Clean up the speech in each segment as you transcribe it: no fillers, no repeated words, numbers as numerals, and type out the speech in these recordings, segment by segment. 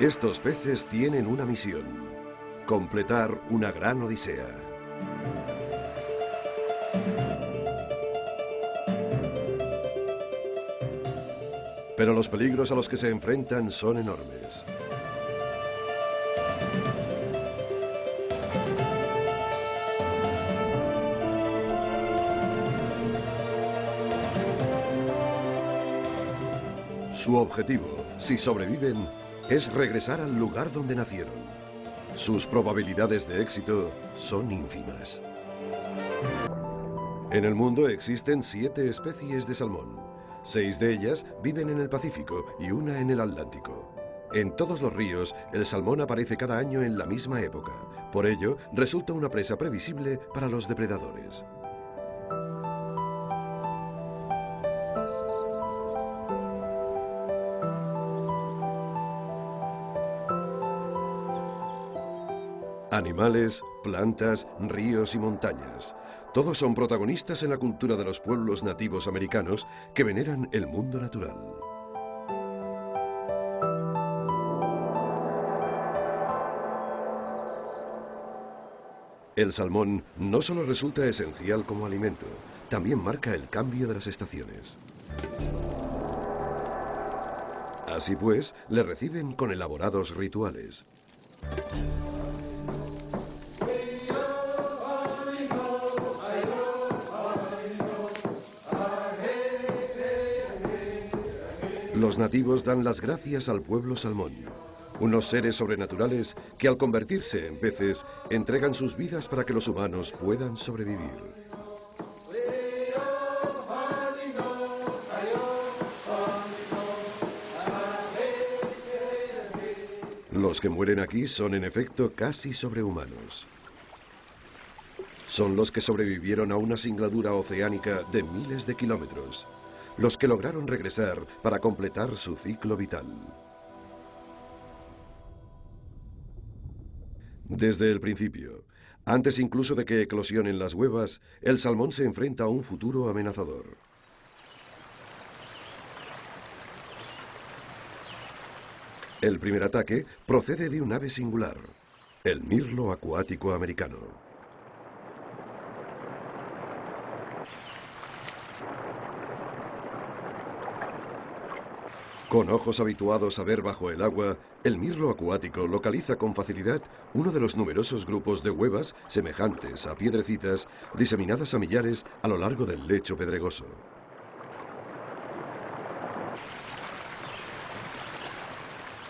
Estos peces tienen una misión: completar una gran odisea. Pero los peligros a los que se enfrentan son enormes. Su objetivo, si sobreviven, es regresar al lugar donde nacieron. Sus probabilidades de éxito son ínfimas. En el mundo existen 7 especies de salmón. 6 de ellas viven en el Pacífico y una en el Atlántico. En todos los ríos, el salmón aparece cada año en la misma época. Por ello, resulta una presa previsible para los depredadores. Animales, plantas, ríos y montañas. Todos son protagonistas en la cultura de los pueblos nativos americanos que veneran el mundo natural. El salmón no solo resulta esencial como alimento, también marca el cambio de las estaciones. Así pues, le reciben con elaborados rituales. Los nativos dan las gracias al pueblo salmón, unos seres sobrenaturales que al convertirse en peces entregan sus vidas para que los humanos puedan sobrevivir. Los que mueren aquí son en efecto casi sobrehumanos. Son los que sobrevivieron a una singladura oceánica de miles de kilómetros. Los que lograron regresar para completar su ciclo vital. Desde el principio, antes incluso de que eclosionen las huevas, el salmón se enfrenta a un futuro amenazador. El primer ataque procede de un ave singular, el mirlo acuático americano. Con ojos habituados a ver bajo el agua, el mirlo acuático localiza con facilidad uno de los numerosos grupos de huevas semejantes a piedrecitas diseminadas a millares a lo largo del lecho pedregoso.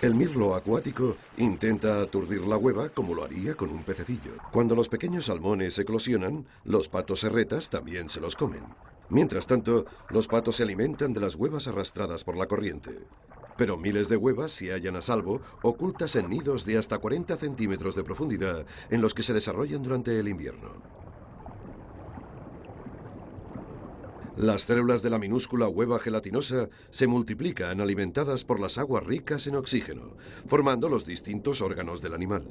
El mirlo acuático intenta aturdir la hueva como lo haría con un pececillo. Cuando los pequeños salmones eclosionan, los patos serretas también se los comen. Mientras tanto, los patos se alimentan de las huevas arrastradas por la corriente. Pero miles de huevas se hallan a salvo, ocultas en nidos de hasta 40 centímetros de profundidad, en los que se desarrollan durante el invierno. Las células de la minúscula hueva gelatinosa se multiplican alimentadas por las aguas ricas en oxígeno, formando los distintos órganos del animal.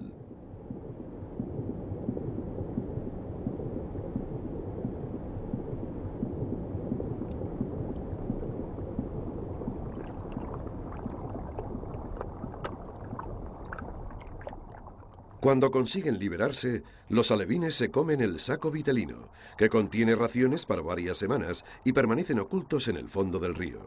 Cuando consiguen liberarse, los alevines se comen el saco vitelino, que contiene raciones para varias semanas y permanecen ocultos en el fondo del río.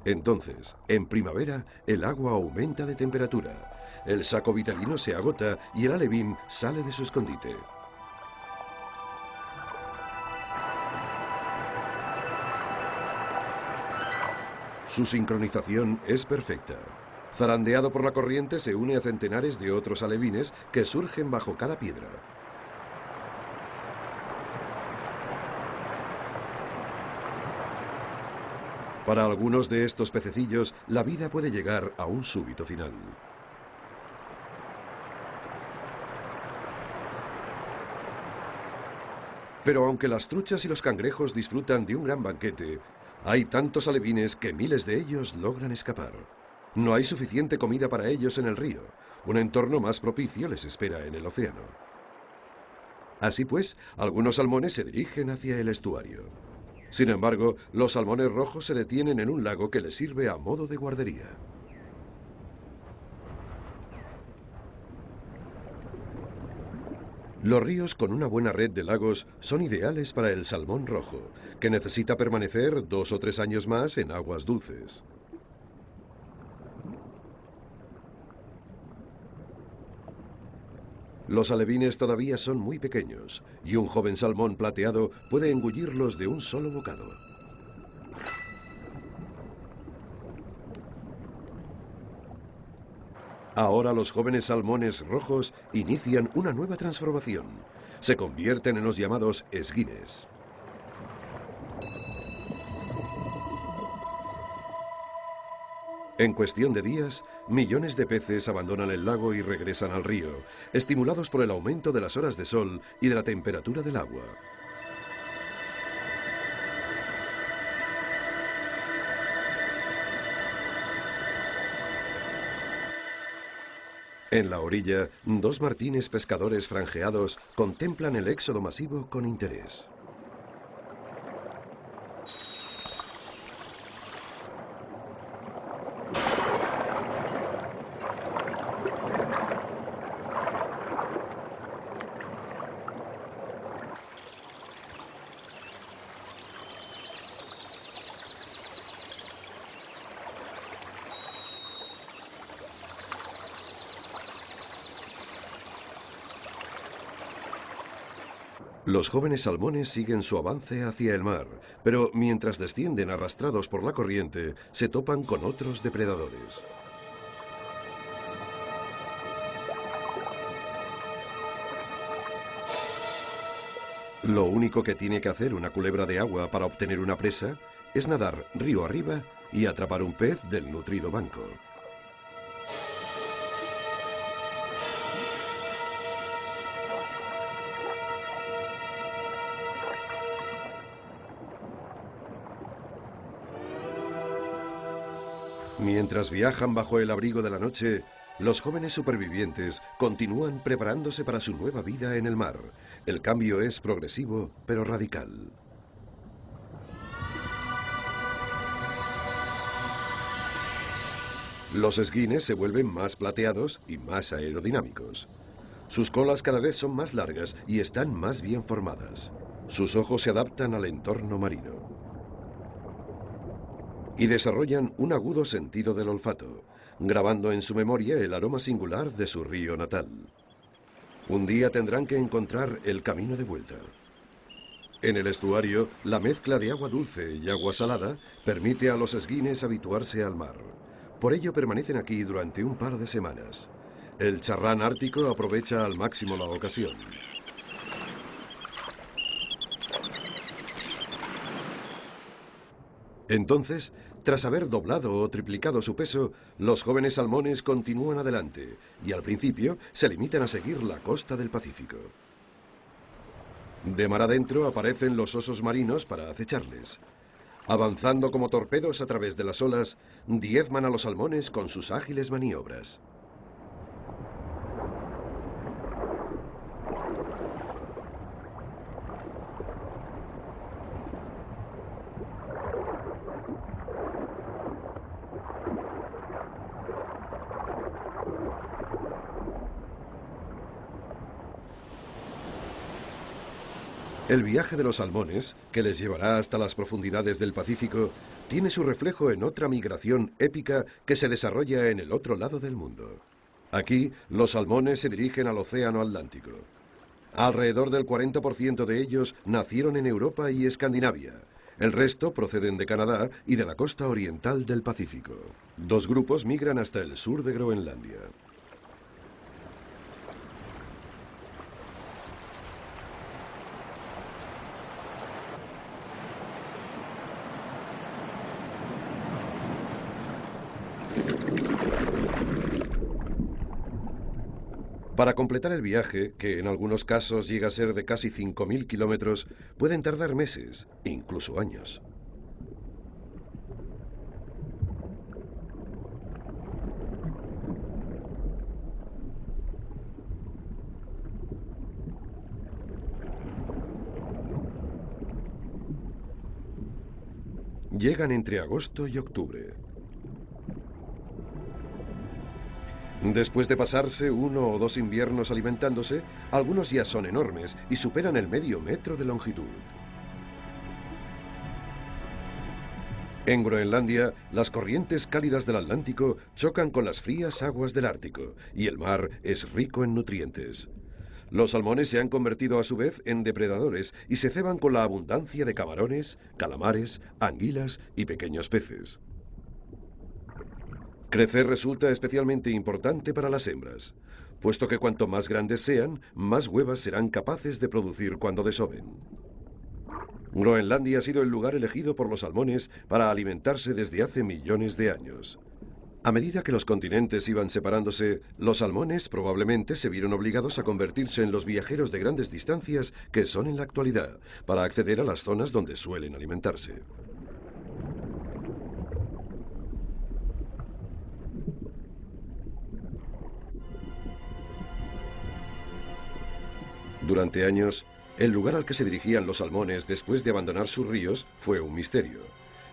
Entonces, en primavera, el agua aumenta de temperatura, el saco vitelino se agota y el alevín sale de su escondite. Su sincronización es perfecta. Zarandeado por la corriente, se une a centenares de otros alevines que surgen bajo cada piedra. Para algunos de estos pececillos, la vida puede llegar a un súbito final. Pero aunque las truchas y los cangrejos disfrutan de un gran banquete, hay tantos alevines que miles de ellos logran escapar. No hay suficiente comida para ellos en el río. Un entorno más propicio les espera en el océano. Así pues, algunos salmones se dirigen hacia el estuario. Sin embargo, los salmones rojos se detienen en un lago que les sirve a modo de guardería. Los ríos con una buena red de lagos son ideales para el salmón rojo, que necesita permanecer 2 o 3 años más en aguas dulces. Los alevines todavía son muy pequeños y un joven salmón plateado puede engullirlos de un solo bocado. Ahora los jóvenes salmones rojos inician una nueva transformación. Se convierten en los llamados esguines. En cuestión de días, millones de peces abandonan el lago y regresan al río, estimulados por el aumento de las horas de sol y de la temperatura del agua. En la orilla, 2 martines pescadores franjeados contemplan el éxodo masivo con interés. Los jóvenes salmones siguen su avance hacia el mar, pero mientras descienden arrastrados por la corriente, se topan con otros depredadores. Lo único que tiene que hacer una culebra de agua para obtener una presa es nadar río arriba y atrapar un pez del nutrido banco. Mientras viajan bajo el abrigo de la noche, los jóvenes supervivientes continúan preparándose para su nueva vida en el mar. El cambio es progresivo, pero radical. Los esguines se vuelven más plateados y más aerodinámicos. Sus colas cada vez son más largas y están más bien formadas. Sus ojos se adaptan al entorno marino. Y desarrollan un agudo sentido del olfato, grabando en su memoria el aroma singular de su río natal. Un día tendrán que encontrar el camino de vuelta. En el estuario, la mezcla de agua dulce y agua salada permite a los esguines habituarse al mar. Por ello permanecen aquí durante un par de semanas. El charrán ártico aprovecha al máximo la ocasión. Entonces, tras haber doblado o triplicado su peso, los jóvenes salmones continúan adelante y al principio se limitan a seguir la costa del Pacífico. De mar adentro aparecen los osos marinos para acecharles. Avanzando como torpedos a través de las olas, diezman a los salmones con sus ágiles maniobras. El viaje de los salmones, que les llevará hasta las profundidades del Pacífico, tiene su reflejo en otra migración épica que se desarrolla en el otro lado del mundo. Aquí, los salmones se dirigen al Océano Atlántico. Alrededor del 40% de ellos nacieron en Europa y Escandinavia. El resto proceden de Canadá y de la costa oriental del Pacífico. 2 grupos migran hasta el sur de Groenlandia. Para completar el viaje, que en algunos casos llega a ser de casi 5.000 kilómetros, pueden tardar meses, incluso años. Llegan entre agosto y octubre. Después de pasarse 1 o 2 inviernos alimentándose, algunos ya son enormes y superan el medio metro de longitud. En Groenlandia, las corrientes cálidas del Atlántico chocan con las frías aguas del Ártico y el mar es rico en nutrientes. Los salmones se han convertido a su vez en depredadores y se ceban con la abundancia de camarones, calamares, anguilas y pequeños peces. Crecer resulta especialmente importante para las hembras, puesto que cuanto más grandes sean, más huevas serán capaces de producir cuando desoven. Groenlandia ha sido el lugar elegido por los salmones para alimentarse desde hace millones de años. A medida que los continentes iban separándose, los salmones probablemente se vieron obligados a convertirse en los viajeros de grandes distancias que son en la actualidad, para acceder a las zonas donde suelen alimentarse. Durante años, el lugar al que se dirigían los salmones después de abandonar sus ríos fue un misterio.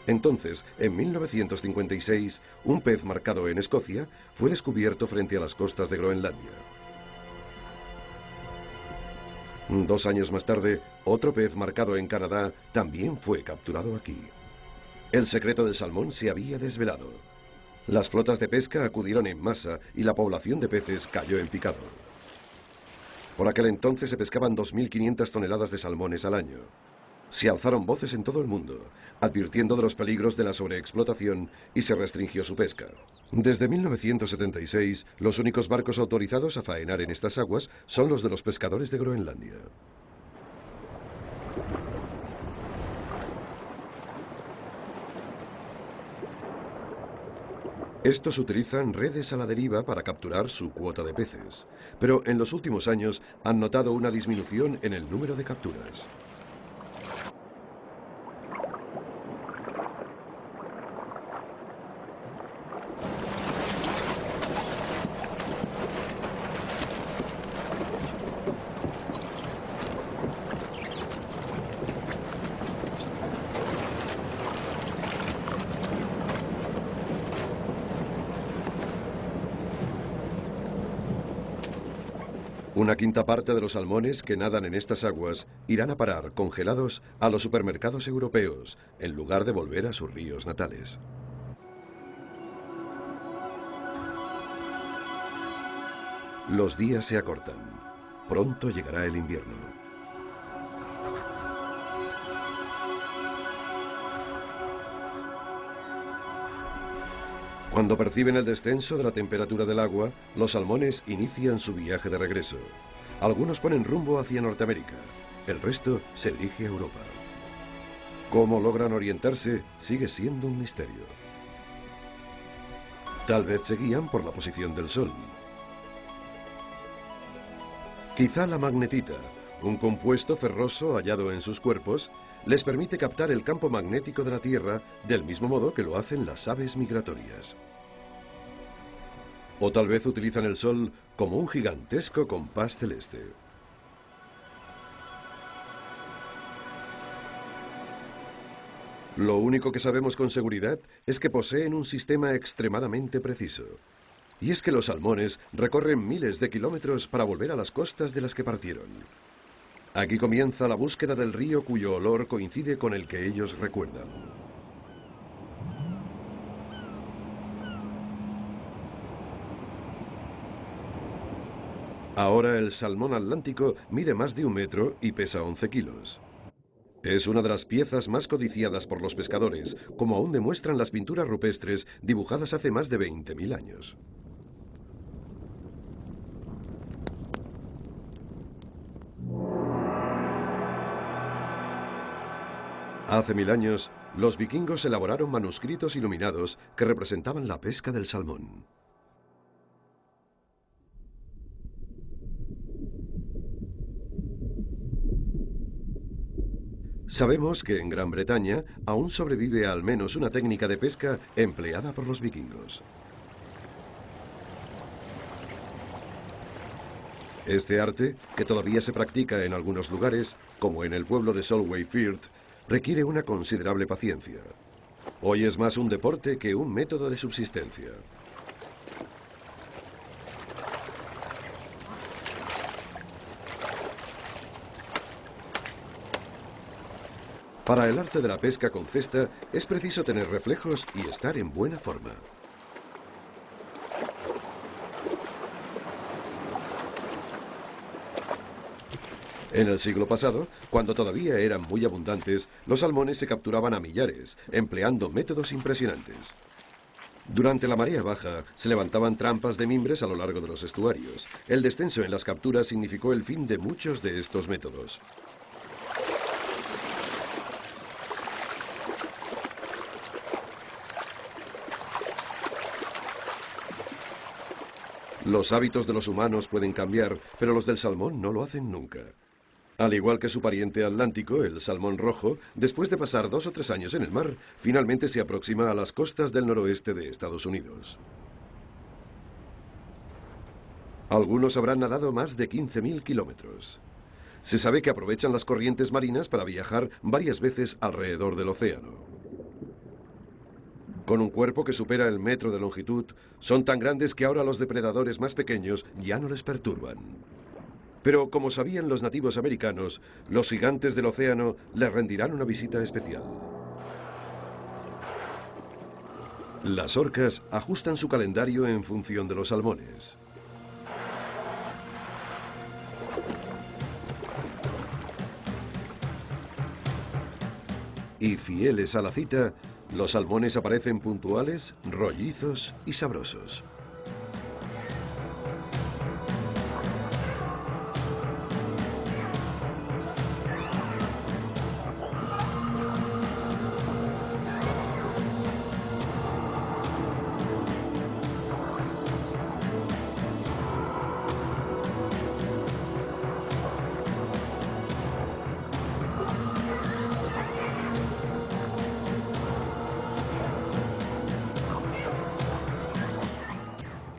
Entonces, en 1956, un pez marcado en Escocia fue descubierto frente a las costas de Groenlandia. 2 años más tarde, otro pez marcado en Canadá también fue capturado aquí. El secreto del salmón se había desvelado. Las flotas de pesca acudieron en masa y la población de peces cayó en picado. Por aquel entonces se pescaban 2.500 toneladas de salmones al año. Se alzaron voces en todo el mundo, advirtiendo de los peligros de la sobreexplotación y se restringió su pesca. Desde 1976, los únicos barcos autorizados a faenar en estas aguas son los de los pescadores de Groenlandia. Estos utilizan redes a la deriva para capturar su cuota de peces, pero en los últimos años han notado una disminución en el número de capturas. Una quinta parte de los salmones que nadan en estas aguas irán a parar congelados a los supermercados europeos, en lugar de volver a sus ríos natales. Los días se acortan. Pronto llegará el invierno. Cuando perciben el descenso de la temperatura del agua, los salmones inician su viaje de regreso. Algunos ponen rumbo hacia Norteamérica, el resto se dirige a Europa. Cómo logran orientarse sigue siendo un misterio. Tal vez se guían por la posición del sol. Quizá la magnetita, un compuesto ferroso hallado en sus cuerpos, les permite captar el campo magnético de la Tierra del mismo modo que lo hacen las aves migratorias. O tal vez utilizan el Sol como un gigantesco compás celeste. Lo único que sabemos con seguridad es que poseen un sistema extremadamente preciso. Y es que los salmones recorren miles de kilómetros para volver a las costas de las que partieron. Aquí comienza la búsqueda del río cuyo olor coincide con el que ellos recuerdan. Ahora el salmón atlántico mide más de 1 metro y pesa 11 kilos. Es una de las piezas más codiciadas por los pescadores, como aún demuestran las pinturas rupestres dibujadas hace más de 20.000 años. Hace 1000 años, los vikingos elaboraron manuscritos iluminados que representaban la pesca del salmón. Sabemos que en Gran Bretaña aún sobrevive al menos una técnica de pesca empleada por los vikingos. Este arte, que todavía se practica en algunos lugares, como en el pueblo de Solway Firth, requiere una considerable paciencia. Hoy es más un deporte que un método de subsistencia. Para el arte de la pesca con cesta es preciso tener reflejos y estar en buena forma. En el siglo pasado, cuando todavía eran muy abundantes, los salmones se capturaban a millares, empleando métodos impresionantes. Durante la marea baja, se levantaban trampas de mimbres a lo largo de los estuarios. El descenso en las capturas significó el fin de muchos de estos métodos. Los hábitos de los humanos pueden cambiar, pero los del salmón no lo hacen nunca. Al igual que su pariente atlántico, el salmón rojo, después de pasar 2 o 3 años en el mar, finalmente se aproxima a las costas del noroeste de Estados Unidos. Algunos habrán nadado más de 15.000 kilómetros. Se sabe que aprovechan las corrientes marinas para viajar varias veces alrededor del océano. Con un cuerpo que supera el metro de longitud, son tan grandes que ahora los depredadores más pequeños ya no les perturban. Pero como sabían los nativos americanos, los gigantes del océano les rendirán una visita especial. Las orcas ajustan su calendario en función de los salmones. Y fieles a la cita, los salmones aparecen puntuales, rollizos y sabrosos.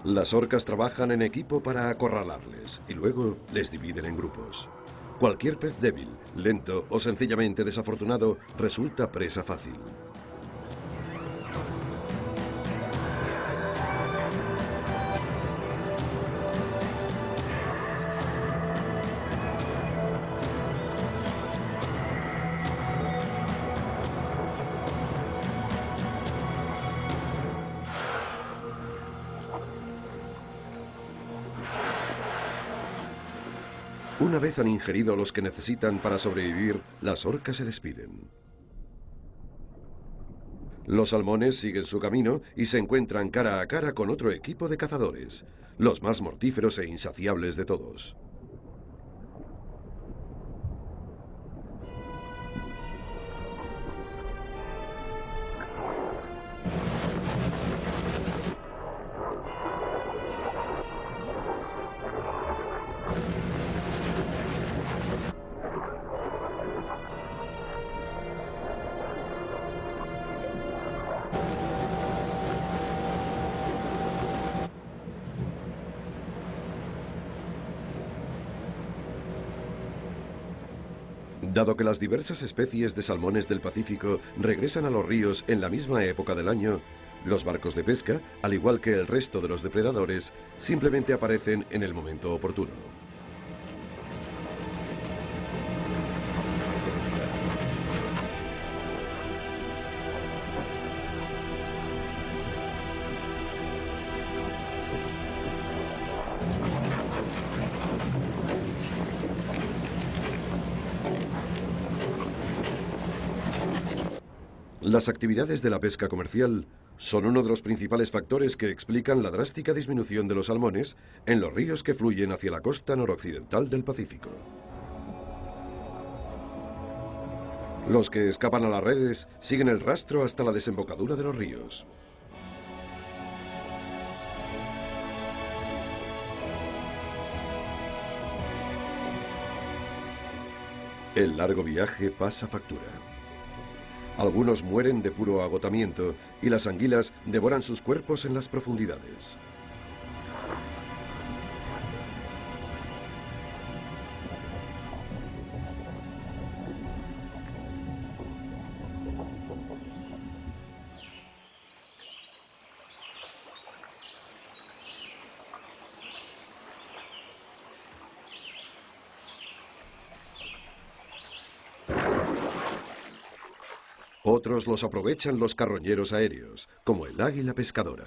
Las orcas trabajan en equipo para acorralarles y luego les dividen en grupos. Cualquier pez débil, lento o sencillamente desafortunado resulta presa fácil. Una vez han ingerido los que necesitan para sobrevivir, las orcas se despiden. Los salmones siguen su camino y se encuentran cara a cara con otro equipo de cazadores, los más mortíferos e insaciables de todos. Dado que las diversas especies de salmones del Pacífico regresan a los ríos en la misma época del año, los barcos de pesca, al igual que el resto de los depredadores, simplemente aparecen en el momento oportuno. Las actividades de la pesca comercial son uno de los principales factores que explican la drástica disminución de los salmones en los ríos que fluyen hacia la costa noroccidental del Pacífico. Los que escapan a las redes siguen el rastro hasta la desembocadura de los ríos. El largo viaje pasa factura. Algunos mueren de puro agotamiento y las anguilas devoran sus cuerpos en las profundidades. Otros los aprovechan los carroñeros aéreos, como el águila pescadora.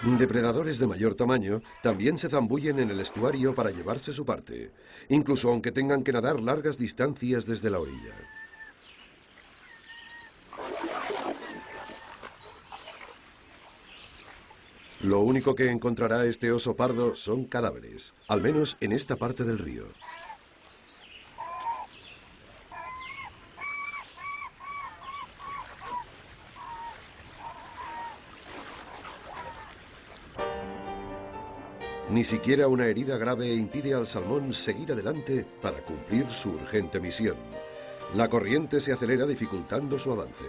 Depredadores de mayor tamaño también se zambullen en el estuario para llevarse su parte, incluso aunque tengan que nadar largas distancias desde la orilla. Lo único que encontrará este oso pardo son cadáveres, al menos en esta parte del río. Ni siquiera una herida grave impide al salmón seguir adelante para cumplir su urgente misión. La corriente se acelera dificultando su avance.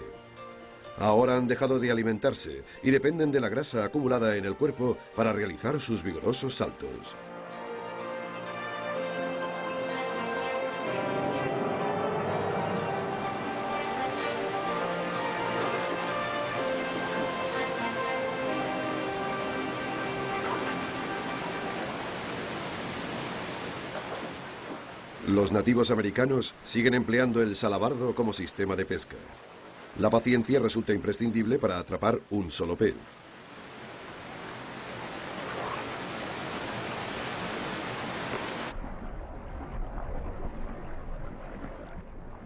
Ahora han dejado de alimentarse y dependen de la grasa acumulada en el cuerpo para realizar sus vigorosos saltos. Los nativos americanos siguen empleando el salabardo como sistema de pesca. La paciencia resulta imprescindible para atrapar un solo pez.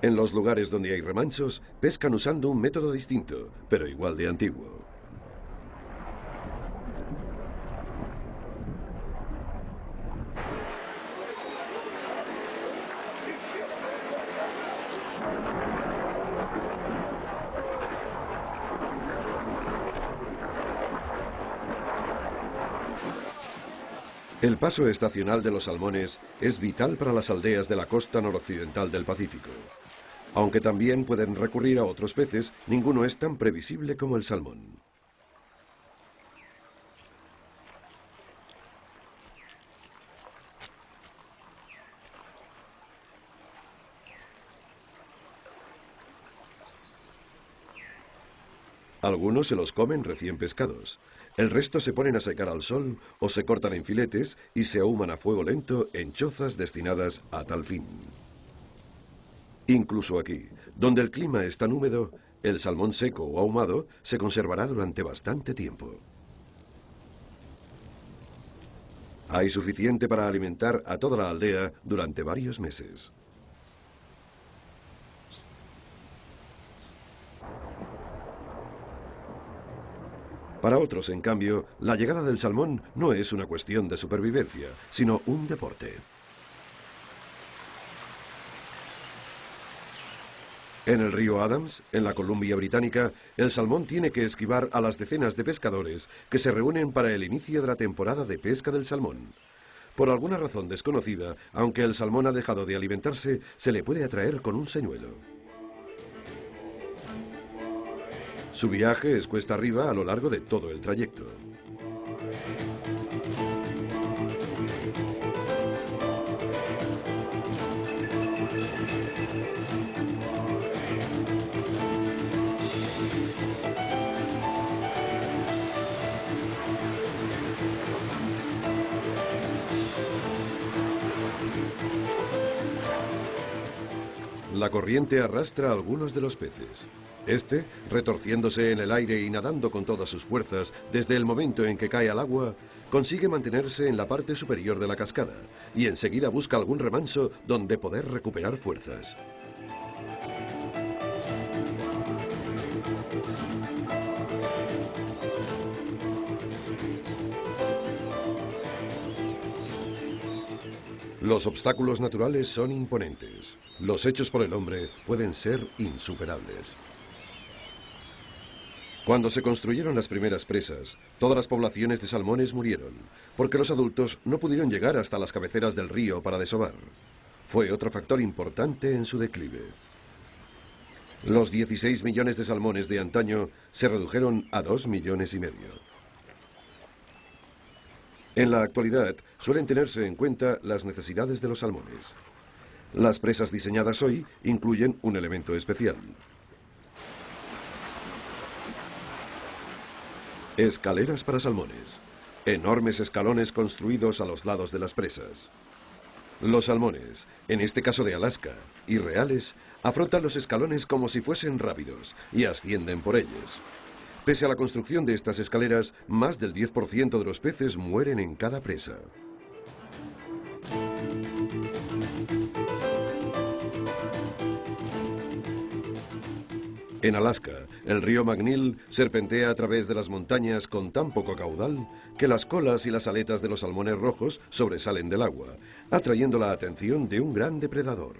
En los lugares donde hay remansos, pescan usando un método distinto, pero igual de antiguo. El paso estacional de los salmones es vital para las aldeas de la costa noroccidental del Pacífico. Aunque también pueden recurrir a otros peces, ninguno es tan previsible como el salmón. Algunos se los comen recién pescados. El resto se ponen a secar al sol o se cortan en filetes y se ahuman a fuego lento en chozas destinadas a tal fin. Incluso aquí, donde el clima es tan húmedo, el salmón seco o ahumado se conservará durante bastante tiempo. Hay suficiente para alimentar a toda la aldea durante varios meses. Para otros, en cambio, la llegada del salmón no es una cuestión de supervivencia, sino un deporte. En el río Adams, en la Columbia Británica, el salmón tiene que esquivar a las decenas de pescadores que se reúnen para el inicio de la temporada de pesca del salmón. Por alguna razón desconocida, aunque el salmón ha dejado de alimentarse, se le puede atraer con un señuelo. Su viaje es cuesta arriba a lo largo de todo el trayecto. La corriente arrastra a algunos de los peces. Este, retorciéndose en el aire y nadando con todas sus fuerzas desde el momento en que cae al agua, consigue mantenerse en la parte superior de la cascada y enseguida busca algún remanso donde poder recuperar fuerzas. Los obstáculos naturales son imponentes. Los hechos por el hombre pueden ser insuperables. Cuando se construyeron las primeras presas, todas las poblaciones de salmones murieron, porque los adultos no pudieron llegar hasta las cabeceras del río para desovar. Fue otro factor importante en su declive. Los 16 millones de salmones de antaño se redujeron a 2,5 millones. En la actualidad, suelen tenerse en cuenta las necesidades de los salmones. Las presas diseñadas hoy incluyen un elemento especial: escaleras para salmones. Enormes escalones construidos a los lados de las presas. Los salmones, en este caso de Alaska, y reales, afrontan los escalones como si fuesen rápidos y ascienden por ellos. Pese a la construcción de estas escaleras, más del 10% de los peces mueren en cada presa. En Alaska, el río McNeil serpentea a través de las montañas con tan poco caudal que las colas y las aletas de los salmones rojos sobresalen del agua, atrayendo la atención de un gran depredador.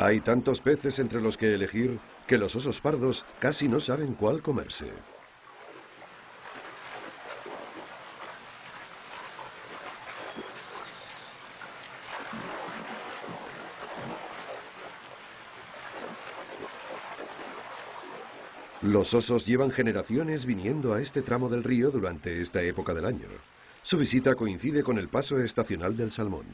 Hay tantos peces entre los que elegir que los osos pardos casi no saben cuál comerse. Los osos llevan generaciones viniendo a este tramo del río durante esta época del año. Su visita coincide con el paso estacional del salmón.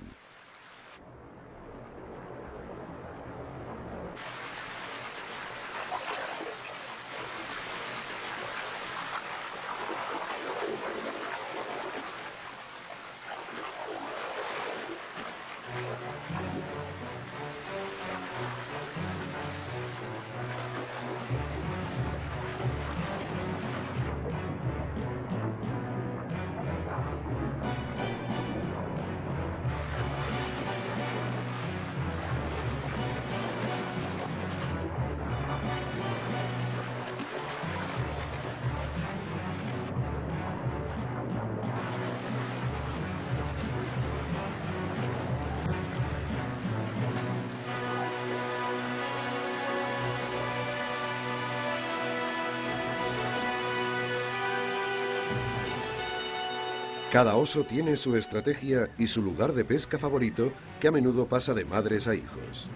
Cada oso tiene su estrategia y su lugar de pesca favorito, que a menudo pasa de madres a hijos.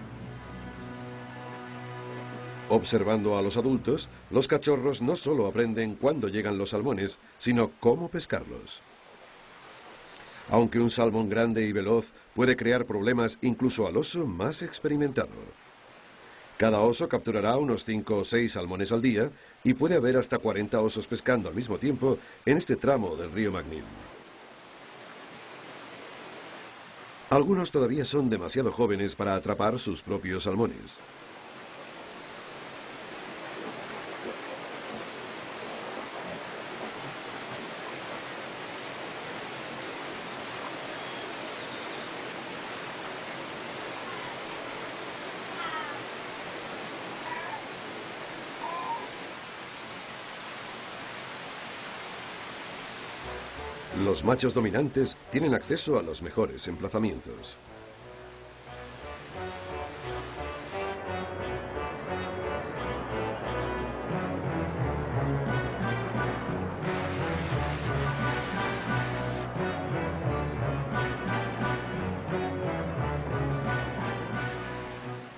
Observando a los adultos, los cachorros no solo aprenden cuándo llegan los salmones, sino cómo pescarlos. Aunque un salmón grande y veloz puede crear problemas incluso al oso más experimentado. Cada oso capturará unos 5 o 6 salmones al día y puede haber hasta 40 osos pescando al mismo tiempo en este tramo del río McNeil. Algunos todavía son demasiado jóvenes para atrapar sus propios salmones. Los machos dominantes tienen acceso a los mejores emplazamientos.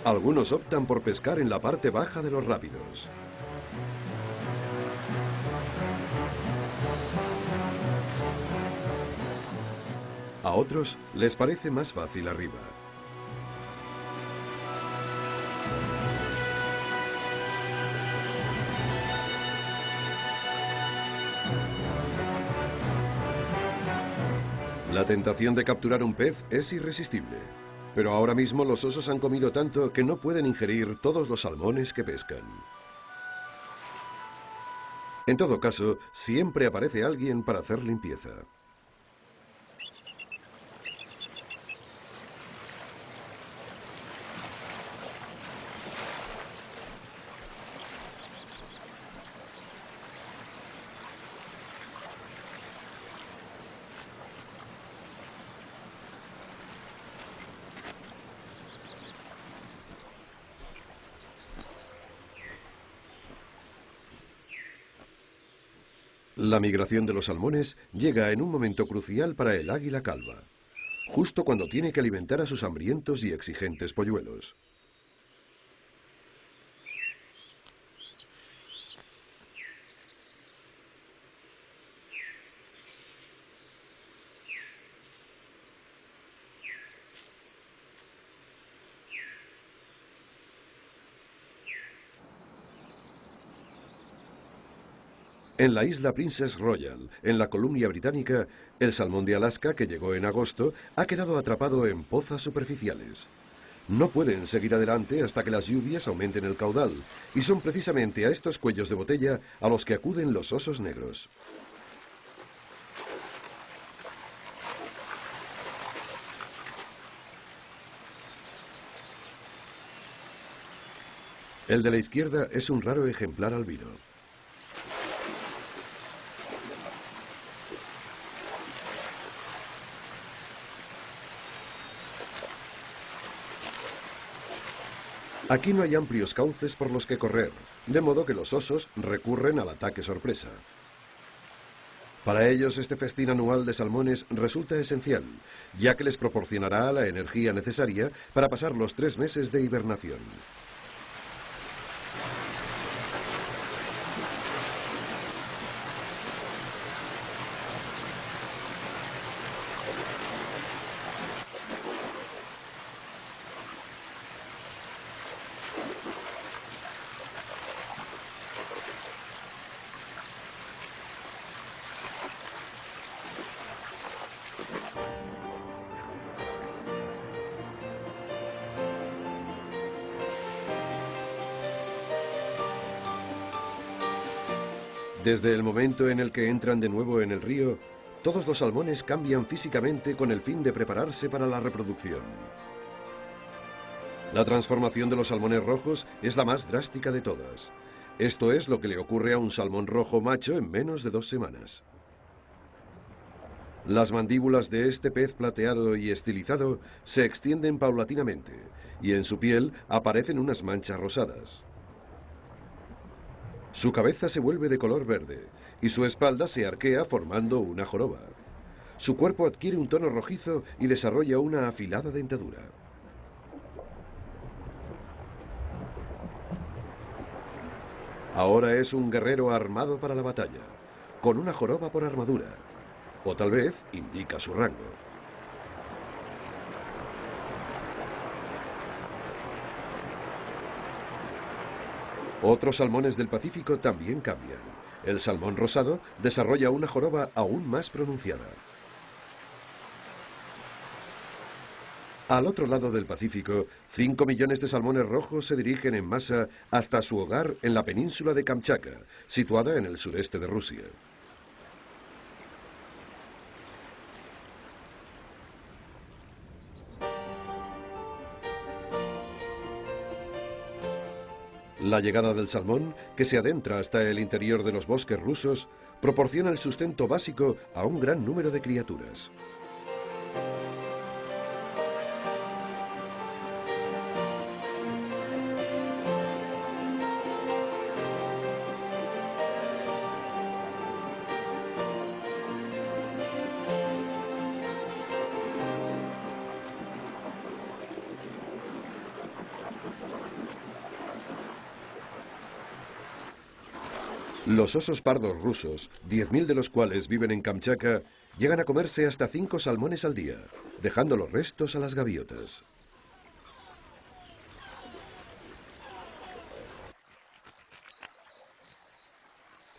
Algunos optan por pescar en la parte baja de los rápidos. A otros les parece más fácil arriba. La tentación de capturar un pez es irresistible, pero ahora mismo los osos han comido tanto que no pueden ingerir todos los salmones que pescan. En todo caso, siempre aparece alguien para hacer limpieza. La migración de los salmones llega en un momento crucial para el águila calva, justo cuando tiene que alimentar a sus hambrientos y exigentes polluelos. En la isla Princess Royal, en la Columbia Británica, el salmón de Alaska, que llegó en agosto, ha quedado atrapado en pozas superficiales. No pueden seguir adelante hasta que las lluvias aumenten el caudal, y son precisamente a estos cuellos de botella a los que acuden los osos negros. El de la izquierda es un raro ejemplar albino. Aquí no hay amplios cauces por los que correr, de modo que los osos recurren al ataque sorpresa. Para ellos este festín anual de salmones resulta esencial, ya que les proporcionará la energía necesaria para pasar los 3 meses de hibernación. Desde el momento en el que entran de nuevo en el río, todos los salmones cambian físicamente con el fin de prepararse para la reproducción. La transformación de los salmones rojos es la más drástica de todas. Esto es lo que le ocurre a un salmón rojo macho en menos de 2 semanas. Las mandíbulas de este pez plateado y estilizado se extienden paulatinamente y en su piel aparecen unas manchas rosadas. Su cabeza se vuelve de color verde y su espalda se arquea formando una joroba. Su cuerpo adquiere un tono rojizo y desarrolla una afilada dentadura. Ahora es un guerrero armado para la batalla, con una joroba por armadura, o tal vez indica su rango. Otros salmones del Pacífico también cambian. El salmón rosado desarrolla una joroba aún más pronunciada. Al otro lado del Pacífico, 5 millones de salmones rojos se dirigen en masa hasta su hogar en la península de Kamchatka, situada en el sureste de Rusia. La llegada del salmón, que se adentra hasta el interior de los bosques rusos, proporciona el sustento básico a un gran número de criaturas. Los osos pardos rusos, 10.000 de los cuales viven en Kamchatka, llegan a comerse hasta 5 salmones al día, dejando los restos a las gaviotas.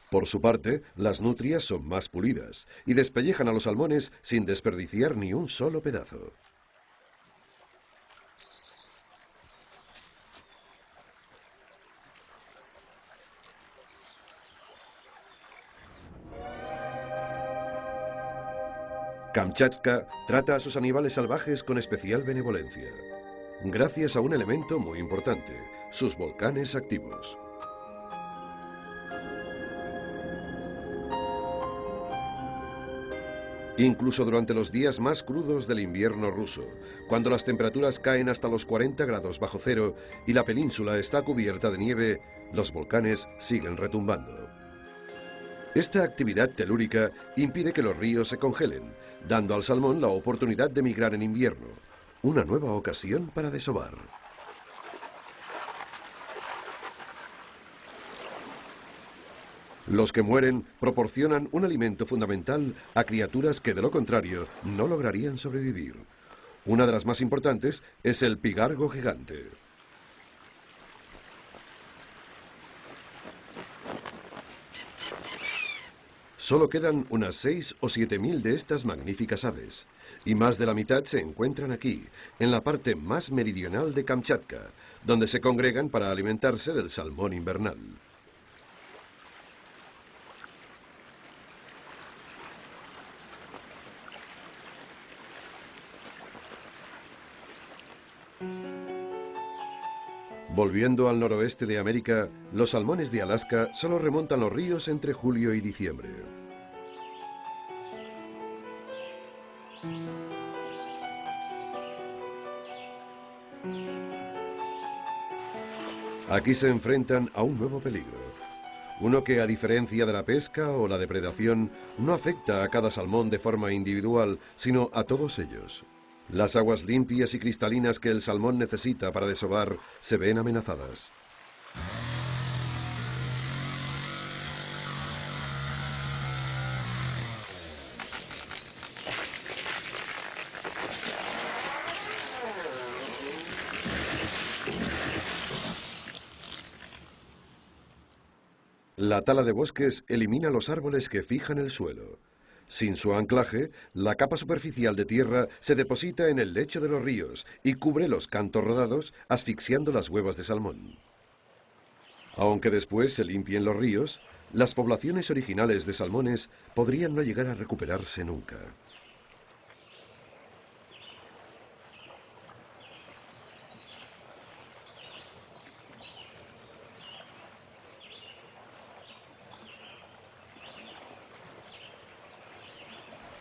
Por su parte, las nutrias son más pulidas y despellejan a los salmones sin desperdiciar ni un solo pedazo. Kamchatka trata a sus animales salvajes con especial benevolencia, gracias a un elemento muy importante, sus volcanes activos. Incluso durante los días más crudos del invierno ruso, cuando las temperaturas caen hasta los 40 grados bajo cero y la península está cubierta de nieve, los volcanes siguen retumbando. Esta actividad telúrica impide que los ríos se congelen, dando al salmón la oportunidad de migrar en invierno, una nueva ocasión para desovar. Los que mueren proporcionan un alimento fundamental a criaturas que de lo contrario no lograrían sobrevivir. Una de las más importantes es el pigargo gigante. Solo quedan unas 6 o 7 mil de estas magníficas aves, y más de la mitad se encuentran aquí, en la parte más meridional de Kamchatka, donde se congregan para alimentarse del salmón invernal. Volviendo al noroeste de América, los salmones de Alaska solo remontan los ríos entre julio y diciembre. Aquí se enfrentan a un nuevo peligro. Uno que, a diferencia de la pesca o la depredación, no afecta a cada salmón de forma individual, sino a todos ellos. Las aguas limpias y cristalinas que el salmón necesita para desovar se ven amenazadas. La tala de bosques elimina los árboles que fijan el suelo. Sin su anclaje, la capa superficial de tierra se deposita en el lecho de los ríos y cubre los cantos rodados, asfixiando las huevas de salmón. Aunque después se limpien los ríos, las poblaciones originales de salmones podrían no llegar a recuperarse nunca.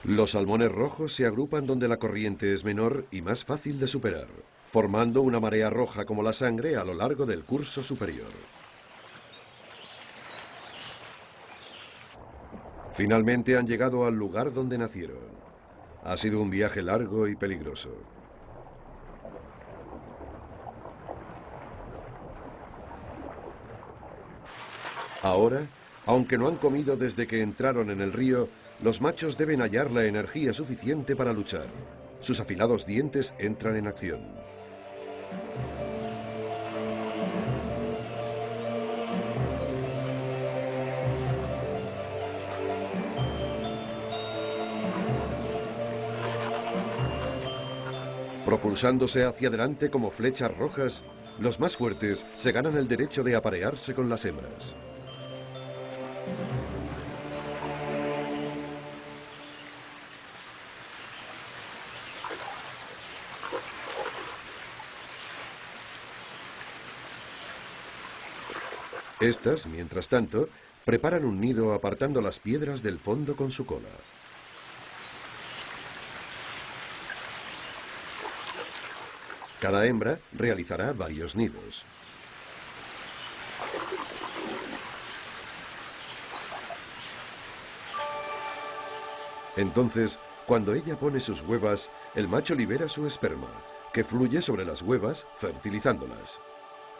Los salmones rojos se agrupan donde la corriente es menor y más fácil de superar, formando una marea roja como la sangre a lo largo del curso superior. Finalmente han llegado al lugar donde nacieron. Ha sido un viaje largo y peligroso. Ahora, aunque no han comido desde que entraron en el río, los machos deben hallar la energía suficiente para luchar. Sus afilados dientes entran en acción. Propulsándose hacia adelante como flechas rojas, los más fuertes se ganan el derecho de aparearse con las hembras. Estas, mientras tanto, preparan un nido apartando las piedras del fondo con su cola. Cada hembra realizará varios nidos. Entonces, cuando ella pone sus huevas, el macho libera su esperma, que fluye sobre las huevas, fertilizándolas.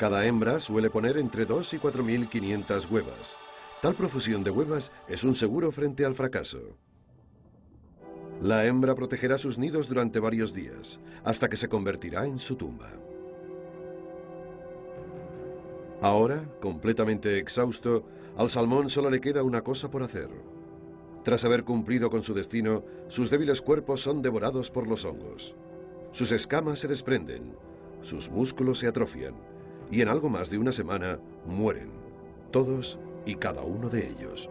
Cada hembra suele poner entre 2 y 4.500 huevas. Tal profusión de huevas es un seguro frente al fracaso. La hembra protegerá sus nidos durante varios días, hasta que se convertirá en su tumba. Ahora, completamente exhausto, al salmón solo le queda una cosa por hacer. Tras haber cumplido con su destino, sus débiles cuerpos son devorados por los hongos. Sus escamas se desprenden, sus músculos se atrofian, y en algo más de una semana mueren, todos y cada uno de ellos.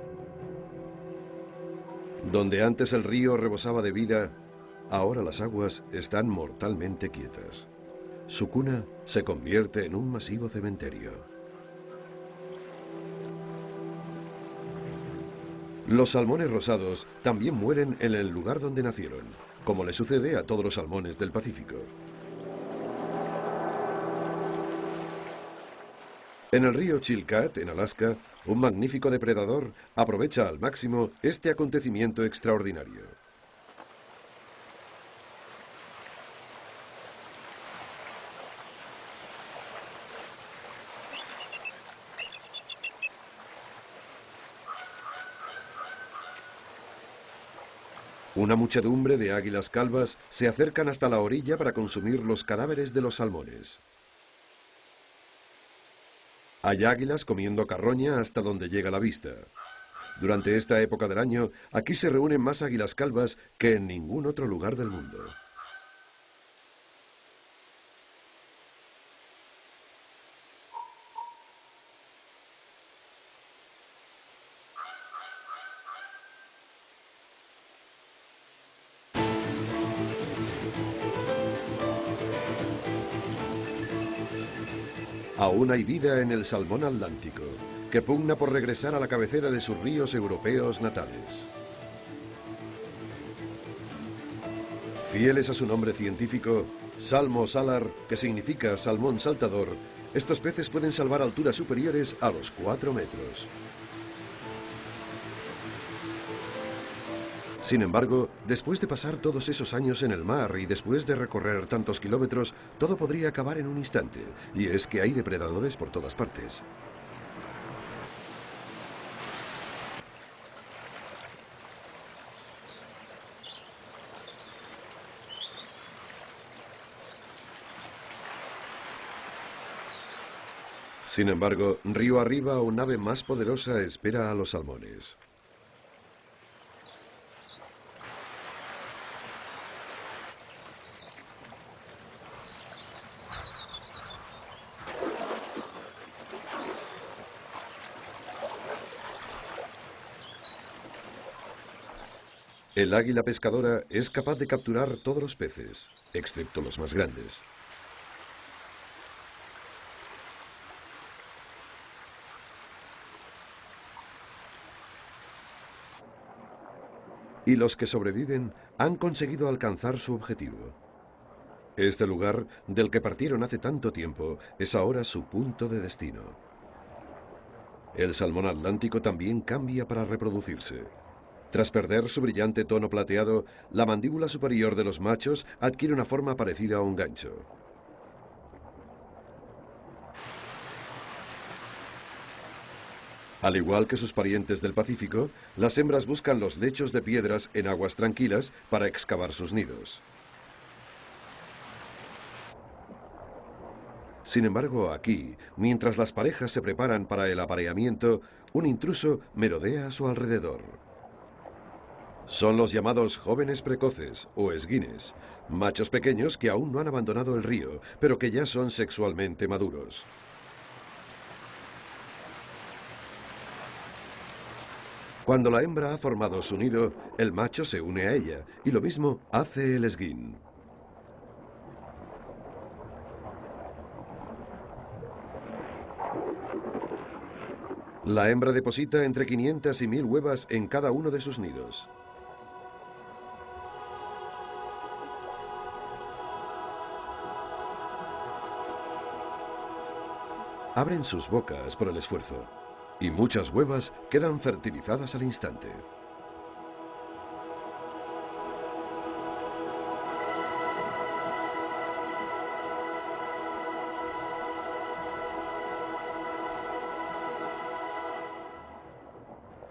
Donde antes el río rebosaba de vida, ahora las aguas están mortalmente quietas. Su cuna se convierte en un masivo cementerio. Los salmones rosados también mueren en el lugar donde nacieron, como le sucede a todos los salmones del Pacífico. En el río Chilkat, en Alaska, un magnífico depredador aprovecha al máximo este acontecimiento extraordinario. Una muchedumbre de águilas calvas se acercan hasta la orilla para consumir los cadáveres de los salmones. Hay águilas comiendo carroña hasta donde llega la vista. Durante esta época del año, aquí se reúnen más águilas calvas que en ningún otro lugar del mundo. Aún hay vida en el salmón atlántico, que pugna por regresar a la cabecera de sus ríos europeos natales. Fieles a su nombre científico, Salmo salar, que significa salmón saltador, estos peces pueden salvar alturas superiores a los 4 metros. Sin embargo, después de pasar todos esos años en el mar y después de recorrer tantos kilómetros, todo podría acabar en un instante, y es que hay depredadores por todas partes. Sin embargo, río arriba, un ave más poderosa espera a los salmones. El águila pescadora es capaz de capturar todos los peces, excepto los más grandes. Y los que sobreviven han conseguido alcanzar su objetivo. Este lugar, del que partieron hace tanto tiempo, es ahora su punto de destino. El salmón atlántico también cambia para reproducirse. Tras perder su brillante tono plateado, la mandíbula superior de los machos adquiere una forma parecida a un gancho. Al igual que sus parientes del Pacífico, las hembras buscan los lechos de piedras en aguas tranquilas para excavar sus nidos. Sin embargo, aquí, mientras las parejas se preparan para el apareamiento, un intruso merodea a su alrededor. Son los llamados jóvenes precoces, o esguines, machos pequeños que aún no han abandonado el río, pero que ya son sexualmente maduros. Cuando la hembra ha formado su nido, el macho se une a ella, y lo mismo hace el esguín. La hembra deposita entre 500 y 1000 huevas en cada uno de sus nidos. Abren sus bocas por el esfuerzo, y muchas huevas quedan fertilizadas al instante.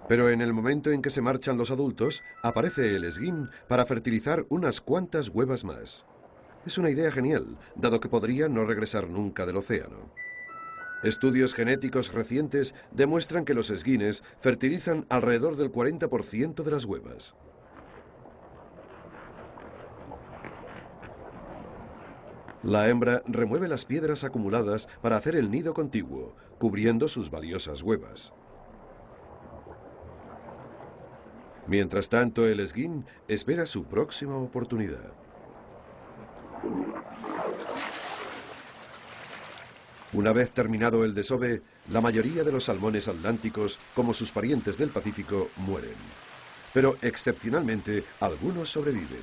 Pero en el momento en que se marchan los adultos, aparece el esguín para fertilizar unas cuantas huevas más. Es una idea genial, dado que podría no regresar nunca del océano. Estudios genéticos recientes demuestran que los esguines fertilizan alrededor del 40% de las huevas. La hembra remueve las piedras acumuladas para hacer el nido contiguo, cubriendo sus valiosas huevas. Mientras tanto, el esguín espera su próxima oportunidad. Una vez terminado el desove, la mayoría de los salmones atlánticos, como sus parientes del Pacífico, mueren. Pero excepcionalmente, algunos sobreviven.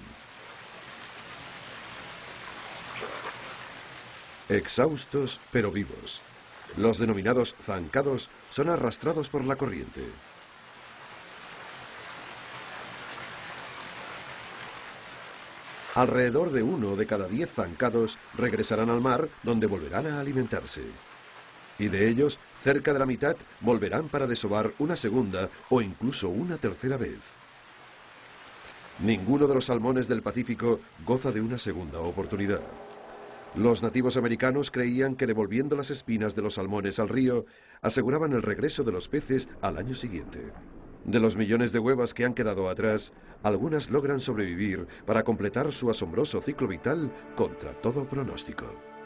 Exhaustos, pero vivos. Los denominados zancados son arrastrados por la corriente. Alrededor de 1 de cada 10 zancados regresarán al mar, donde volverán a alimentarse. Y de ellos, cerca de la mitad volverán para desovar una segunda o incluso una tercera vez. Ninguno de los salmones del Pacífico goza de una segunda oportunidad. Los nativos americanos creían que devolviendo las espinas de los salmones al río, aseguraban el regreso de los peces al año siguiente. De los millones de huevas que han quedado atrás, algunas logran sobrevivir para completar su asombroso ciclo vital contra todo pronóstico.